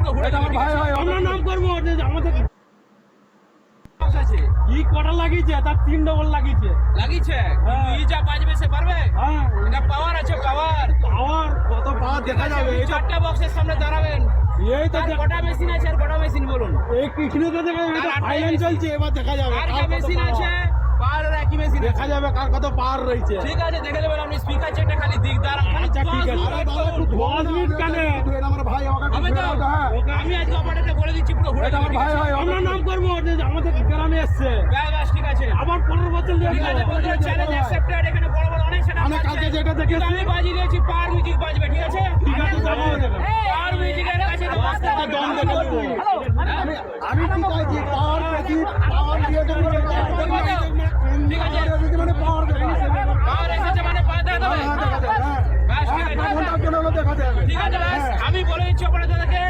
পুরো ঘুরে এটা আমার ভাই হয়, আমরা নাম করবো যে আমাদের আছে ই কটা লাগিয়েছে তার 3 ডবল লাগিয়েছে। লাগিয়েছে হ্যাঁ। ই যা বাজবে সে পারবে হ্যাঁ এটা পাওয়ার আছে পাওয়ার পাওয়ার কত পাওয়ার দেখা যাবে। এই তো চারটা বক্সের সামনে দাঁড়াবেন এই তো আর কটা মেশিন আছে আর কটা মেশিন বলুন এই কৃষ্ণকে দেখা যাবে, এটা আর ফাইনাল চলছে, এবার দেখা যাবে আর কার কা কত মেশিন power। আছে পাওয়ার একই মেশিন দেখা যাবে কার কত পাওয়ার রয়েছে। ঠিক আছে দেখে দেবেন আপনি স্পিকার চেকটা খালি দিক দাঁড়া আচ্ছা, ঠিক আছে। আরে দাদা একটু ধোয়া 10 মিনিট কেন? এটা আমার ভাই, আমাকে একটু হবে তো ধোয়া দাও, হ্যাঁ। আমি আজকে অপারেটরকে বলে দিচ্ছি পুরো ঘুরে এটা আমার ভাই হয়, আমরা নাম করবো যে আমাদের গ্রামে এসছে, ব্যাস ঠিক আছে আবার 15 বছর ঠিক আছে বন্ধুরা চ্যালেঞ্জ অ্যাকসেপ্টেড এখানে বড় বড় অনেক সেটা আমি কালকে যেটা দেখেছি আমি বাজি দিয়েছি পাওয়ার মিউজিক বাজবে ঠিক আছে ঠিক আছে, যাবো ওখানে। পাওয়ার মিউজিকের কাছে একটা দম দেখে নেবো। আমি কি চাইছি পাওয়ার পেয়েছি, পাওয়ার দিয়ে দেবো, ঠিক আছে মানে পাওয়ার দেবো। পাওয়ার এসেছে মানে পাওয়ার দেখা দেবে হ্যাঁ, দেখা যাবে, হ্যাঁ। ব্যাস ঠিক হ্যাঁ, আছে ঘন্টার জন্য দেখা যাবে। ঠিক আছে ব্যাস আমি বলে দিচ্ছি অপারেটরকে